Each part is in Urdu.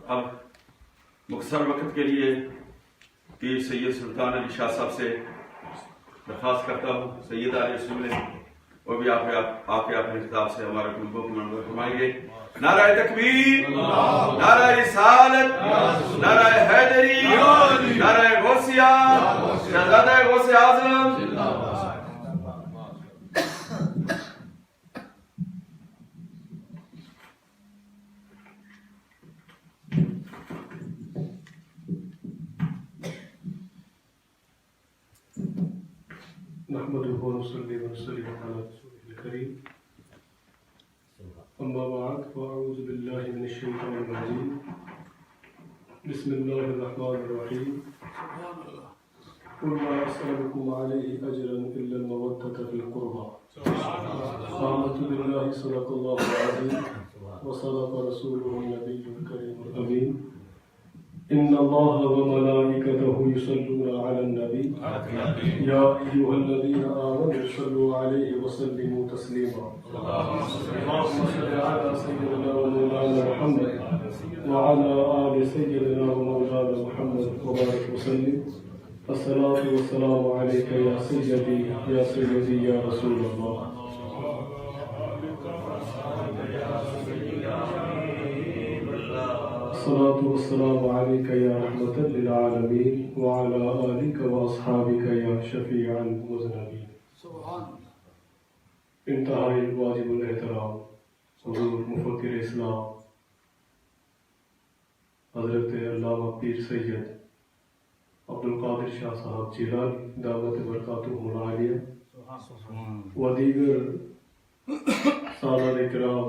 اب مختصر وقت کے لیے پیر سید سلطان علی شاہ صاحب سے درخواست کرتا ہوں، سید علیہ رسول نے وہ بھی آپ اپنے خطاب سے ہمارے قلوبوں کو منور فرمائیں گے۔ نعرہ تکبیر، نعرہ رسالت، نعرہ حیدری، نعرہ غوثیہ، شہزادہ غوث اعظم۔ نحمده ونصلي ونسلم على رسوله الكريم، أما بعد فأعوذ بالله من الشيطان الرجيم، بسم الله الرحمن الرحيم، قل لا أسألكم عليه أجرا إلا المودة في القربى، آمنت بالله صدق الله العظيم وصدق رسوله النبي الكريم الأمين، إن الله وملائكته يصلون على النبي يا أيها الذين آمنوا صلوا عليه وسلموا تسليما، اللهم صل على سيدنا ومولانا محمد وعلى آل سيدنا ومولانا محمد وبارك وسلم، الصلاة والسلام عليك يا سيدي يا سيدي يا رسول الله۔ الصلاة والسلام عليك يا رحمة للعالمين وعلى آلك وأصحابك يا شفيع المذنبين۔ انتہائی واجب الاحترام حضور مفکر اسلام حضرت علامہ پیر سید عبدالقادر شاہ صاحب جیلانی دعوت برکاتہ العالیہ و دیگر سالار کرام،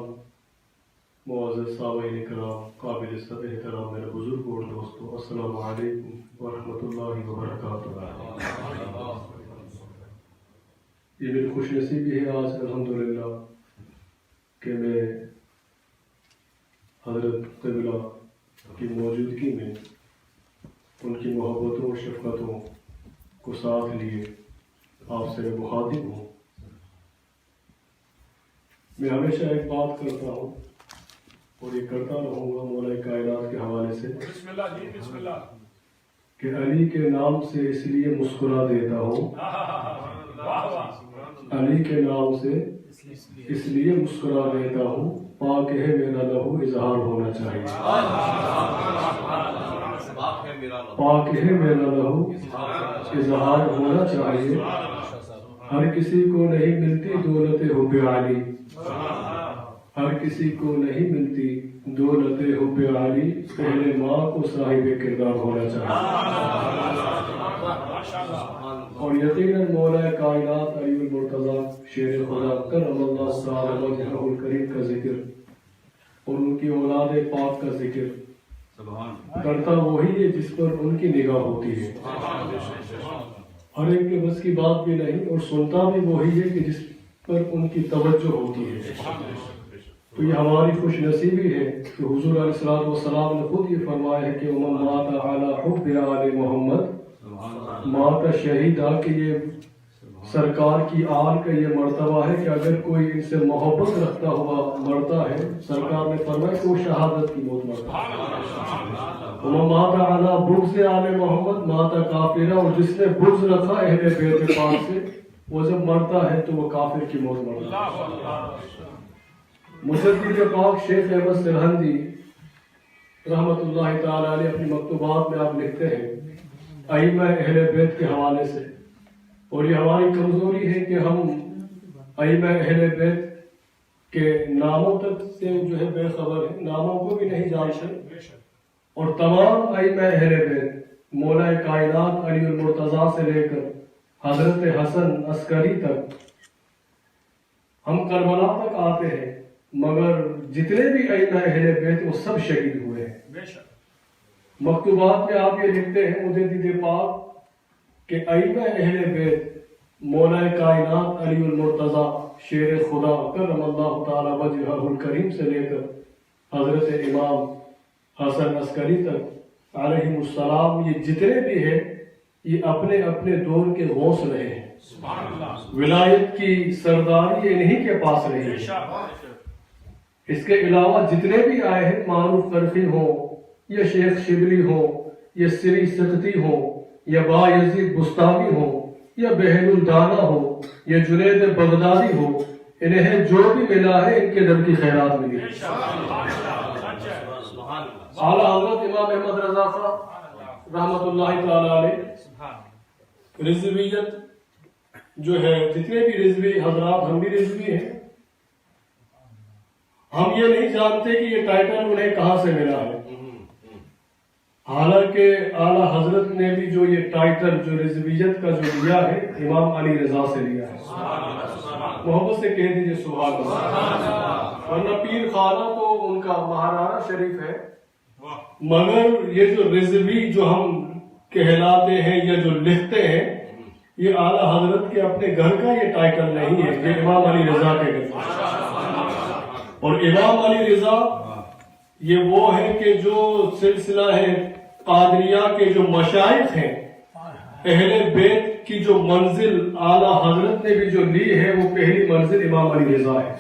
معزز سامعین کرام، قابل صد احترام میرے بزرگ اور دوستو، السلام علیکم ورحمۃ اللہ وبرکاتہ۔ یہ میری خوش نصیبی ہے آج الحمدللہ کہ میں حضرت قبلہ کی موجودگی میں ان کی محبتوں اور شفقتوں کو ساتھ لیے آپ سے مخاطب ہوں۔ میں ہمیشہ ایک بات کرتا ہوں اور یہ کرتا رہوں گا مولا کائنات کے حوالے سے، بسم اللہ جی، بسم اللہ، کہ علی کے نام سے اس لیے مسکرا دیتا ہوں، علی کے نام سے اس لیے مسکرا دیتا ہوں، پاک ہے میرا لہو اظہار ہونا چاہیے، پاک ہے میرا لہو اظہار ہونا چاہیے، ہر کسی کو نہیں ملتی دولت حب علی، ہر کسی کو نہیں ملتی دولت حب علی، پہلے ماں کو صاحب کردار ہونا چاہیے۔ اور یقیناً مولا کائنات علی المرتضیٰ شیر خدا کرم اللہ تعالی وجہہ الکریم کا ذکر اور ان کی اولاد پاک کا ذکر کرتا وہی ہے جس پر ان کی نگاہ ہوتی ہے، ہر ایک کے بس کی بات بھی نہیں، اور سنتا بھی وہی ہے کہ جس پر ان کی توجہ ہوتی ہے۔ تو یہ ہماری خوش نصیبی ہے کہ حضور علیہ السلام نے خود یہ فرمایا ہے کہ ومن مات علی حب آل محمد مات شہیدہ، کہ یہ سرکار کی آل کا یہ مرتبہ ہے کہ اگر کوئی ان سے محبت رکھتا ہوا مرتا ہے، سرکار نے فرمایا کہ وہ شہادت کی موت مرتا ہے۔ ومن مات علی بغض آل محمد مات کافرہ، اور جس نے بغض رکھا اہل بیت پاک سے، وہ جب مرتا ہے تو وہ کافر کی موت مرتا ہے۔ مجدد پاک شیخ احمد سرہندی رحمۃ اللہ تعالی علیہ اپنی مکتوبات میں آپ لکھتے ہیں ائمہ اہل بیت کے حوالے سے، اور یہ ہماری کمزوری ہے کہ ہم ائمہ اہل بیت کے ناموں تک سے جو ہے بے خبر ہیں، ناموں کو بھی نہیں جانتے، اور تمام ائمہ اہل بیت مولا کائنات علی المرتضیٰ سے لے کر حضرت حسن عسکری تک، ہم کربلا تک آتے ہیں، مگر جتنے بھی ائمہ اہل بیت وہ سب شہید ہوئے ہیں۔ مکتوبات میں آپ یہ لکھتے ہیں مجدد پاک کہ ائمہ اہل بیت مولا کائنات علی المرتضیٰ شیر خدا کرم اللہ تعالی وجہہ الکریم سے لے کر حضرت امام حسن عسکری تک علیہم السلام، یہ جتنے بھی ہیں یہ اپنے اپنے دور کے غوث رہے ہیں، ولایت کی سرداری انہی کے پاس رہی ہے۔ اس کے علاوہ جتنے بھی آئے ہیں معروف کرفی ہوں، یا شیخ شبلی ہوں یا سری سقطی ہوں یا بایزید بستامی ہوں یا بہن الدانا ہو یا جنید بغدادی ہو، انہیں جو بھی ملا ہے ان کے در کی خیرات ملی ہے۔ اعلیٰ حضرت امام احمد رضا صاحب رحمت اللہ تعالی علیہ، رضویت جو ہے، جتنے بھی رضوی حضرات، ہم بھی رضوی ہیں، ہم یہ نہیں جانتے کہ یہ ٹائٹل انہیں کہاں سے ملا ہے، حالانکہ اعلیٰ حضرت نے بھی جو یہ ٹائٹل جو رضویت کا جو لیا ہے امام علی رضا سے لیا ہے۔ محبت سے کہہ دیجئے سبحان اللہ۔ ورنہ پیر خانہ تو ان کا مہارانا شریف ہے، مگر یہ جو رضوی جو ہم کہلاتے ہیں یا جو لکھتے ہیں، یہ اعلیٰ حضرت کے اپنے گھر کا یہ ٹائٹل نہیں ہے، یہ امام علی رضا کے گھر کا۔ اور امام علی رضا یہ وہ ہے کہ جو سلسلہ ہے قادریہ کے جو مشائخ ہیں، اہل بیت کی جو منزل اعلیٰ حضرت نے بھی جو لی ہے، وہ پہلی منزل امام علی رضا ہے۔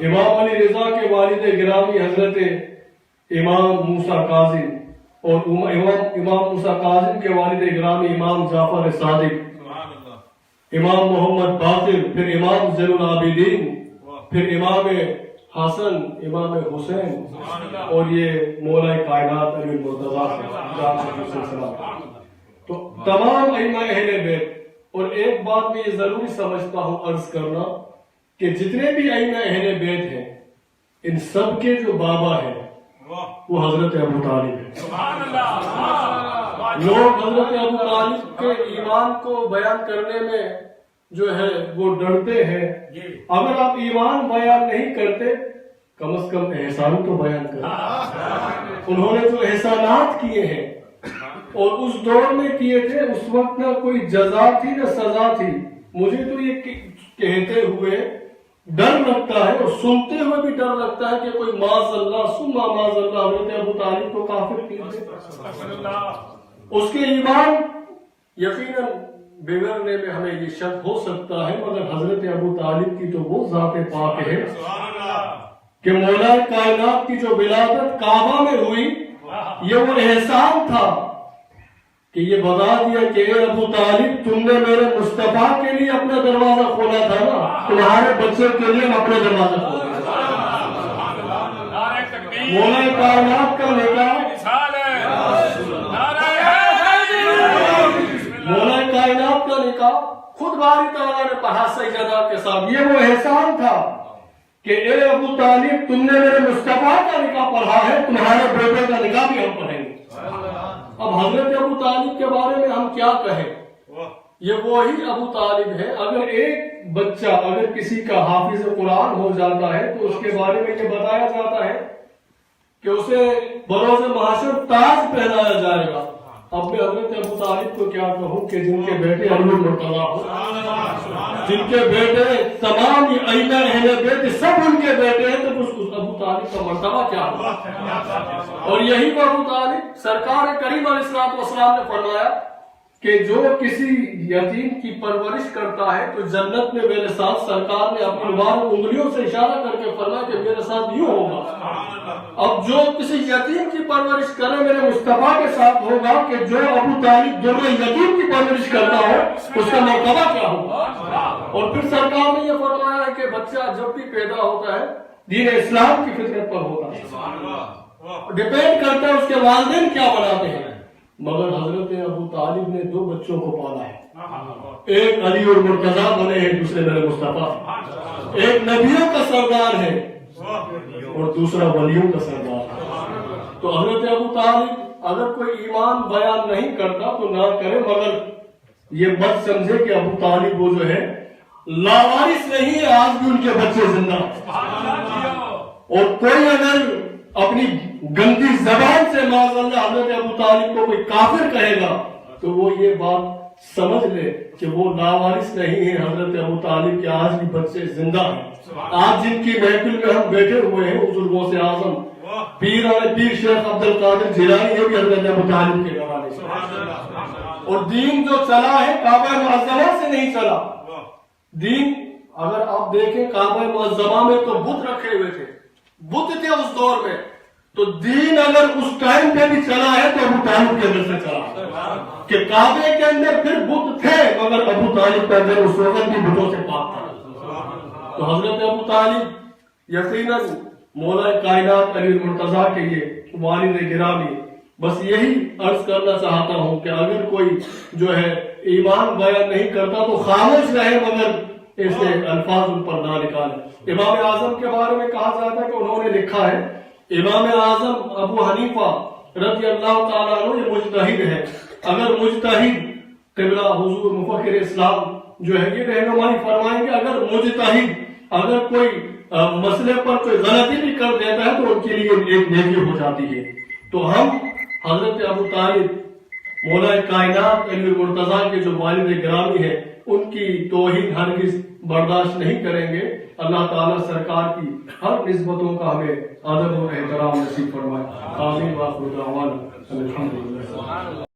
امام علی رضا کے والد گرامی حضرت امام موسیٰ کاظم، اور امام موسیٰ کاظم کے والد گرامی امام جعفر صادق، امام محمد باقر، پھر امام زین العابدین، پھر امام حسن، امام حسین، اور یہ مولا کائنات علی المرتضیٰ سلسلہ۔ تو تمام ائمہ اہل بیت، اور ایک بات میں یہ ضروری سمجھتا ہوں عرض کرنا کہ جتنے بھی ائمہ اہل بیت ہیں، ان سب کے جو بابا ہیں وہ حضرت ابو طالب ہے۔ لوگ حضرت ابو طالب کے ایمان کو بیان کرنے میں جو ہے وہ ڈرتے ہیں۔ اگر آپ ایمان بیان نہیں کرتے، کم از کم احسان تو بیان کریں۔ انہوں نے جو احسانات کیے ہیں اور اس دور میں کیے تھے، اس وقت نہ کوئی جزا تھی نہ سزا تھی۔ مجھے تو یہ کہتے ہوئے ڈر لگتا ہے اور سنتے ہوئے بھی ڈر لگتا ہے کہ کوئی معاذ اللہ ثم معاذ اللہ حضرت ابو طالب کو کافر کیے، اس کے ایمان یقیناً بگڑنے میں ہمیں یہ شک ہو سکتا ہے، مگر حضرت ابو طالب کی تو وہ ذات پاک ہے کہ مولا کائنات کی جو ولادت کعبہ میں ہوئی، یہ وہ احسان تھا کہ یہ بتا دیا کہ اے ابو طالب، تم نے میرے مصطفیٰ کے لیے اپنا دروازہ کھولا تھا نا، تمہارے بچے کے لیے ہم اپنا دروازہ کھولا۔ مولا کائنات کا نکاح، مولا کائنات کا نکاح خود باری تعالیٰ نے پڑھا سیدہ کے ساتھ۔ یہ وہ احسان تھا کہ اے ابو طالب، تم نے میرے مصطفیٰ کا نکاح پڑھا ہے، تمہارے بیٹے کا نکاح بھی ہم پڑھیں گے۔ اب حضرت ابو طالب کے بارے میں ہم کیا کہیں؟ یہ وہی ابو طالب ہے۔ اگر ایک بچہ اگر کسی کا حافظ قرآن ہو جاتا ہے تو اس کے بارے میں یہ بتایا جاتا ہے کہ اسے بروز محشر تاج پہنایا جائے گا۔ اب میں حضرت ابو طالب کو کیا کہوں کہ جن کے بیٹے علی المرتضیٰ ہو، جن کے بیٹے تمام ائمہ اہل بیت سب ان کے بیٹے ہیں، تو اس ابو طالب کا مرتبہ کیا ہوا؟ اور یہی وہ ابو طالب سرکار کریم علیہ السلام نے فرمایا کہ جو کسی یتیم کی پرورش کرتا ہے تو جنت میں میرے ساتھ، سرکار نے اپنی مبارک انگلیوں سے اشارہ کر کے فرمایا کہ میرے ساتھ یوں ہوگا۔ اب جو کسی یتیم کی پرورش کرے میرے مصطفیٰ کے ساتھ ہوگا، کہ جو ابو طالب دونوں یتیم کی پرورش کرتا ہو اس کا مرتبہ کیا ہوگا۔ اور پھر سرکار نے یہ فرمایا ہے کہ بچہ جب بھی پیدا ہوتا ہے دین اسلام کی فطرت پر ہوتا ہے، ڈیپینڈ کرتا ہے اس کے والدین کیا بناتے ہیں۔ مگر حضرت ابو طالب نے دو بچوں کو پالا ہے، ایک علی اور مرتضیٰ بنے ہیں، دوسرے میرے مصطفیٰ، ایک نبیوں کا سردار ہے اور دوسرا ولیوں کا سردار ہے۔ تو حضرت ابو طالب اگر کوئی ایمان بیان نہیں کرتا تو نہ کرے، مگر یہ مت سمجھے کہ ابو طالب وہ جو ہے لاوارث نہیں ہے، آج بھی ان کے بچے زندہ ہیں۔ اور کوئی اگر اپنی گندی زبان سے معاذ اللہ حضرت ابو طالب کو کوئی کافر کہے گا تو وہ یہ بات سمجھ لے کہ وہ لاوارث نہیں ہے حضرت ابو طالب کے، آج بھی بچے زندہ ہیں۔ آج جن کی محفل میں ہم بیٹھے ہوئے ہیں بزرگوں سے اعظم پیر شیخ عبد القادر جیلانی، یہ بھی حضرت ابو طالب کے حوالے سے۔ اور دین جو چلا ہے کعبہ معظمہ سے نہیں چلا۔ دین اگر آپ دیکھیں کعبہ معظمہ میں تو بت رکھے ہوئے تھے، بت تھے اس دور میں، تو دین اگر اس ٹائم پہ بھی چلا ہے تو ابو طالب کے اندر سے چلا ہے کہ کعبے کے اندر پھر بت تھے مگر ابو طالب کے اندر اس وقت بھی بتوں سے پاک تھا. تو حضرت ابو طالب یقیناً مولا کائنات علی المرتضیٰ کے یہ والد گرامی. بس یہی عرض کرنا چاہتا ہوں کہ اگر کوئی جو ہے ایمان بیان نہیں کرتا تو خاموش رہے مگر ایسے الفاظ ان پر نہ نکالے. امام اعظم کے بارے میں کہا جاتا ہے کہ انہوں نے لکھا ہے امام اعظم ابو حنیفہ رضی اللہ تعالیٰ عنہ یہ مجتہد ہے. اگر مجتہد قبلہ حضور مفکر اسلام جو ہے یہ رہنمائی فرمائیں کہ اگر مجتہد اگر کوئی مسئلے پر کوئی غلطی بھی کر دیتا ہے تو ان کے لیے ایک نیکی ہو جاتی ہے. تو ہم حضرت ابو طالب مولا کائنات علی المرتضیٰ کے جو والد گرامی ہیں ان کی توہین ہرگز برداشت نہیں کریں گے. اللہ تعالیٰ سرکار کی ہر نسبتوں کا ہمیں ادب و احترام نصیب فرمائے. آمین. وآخر دعوانا الحمدللہ.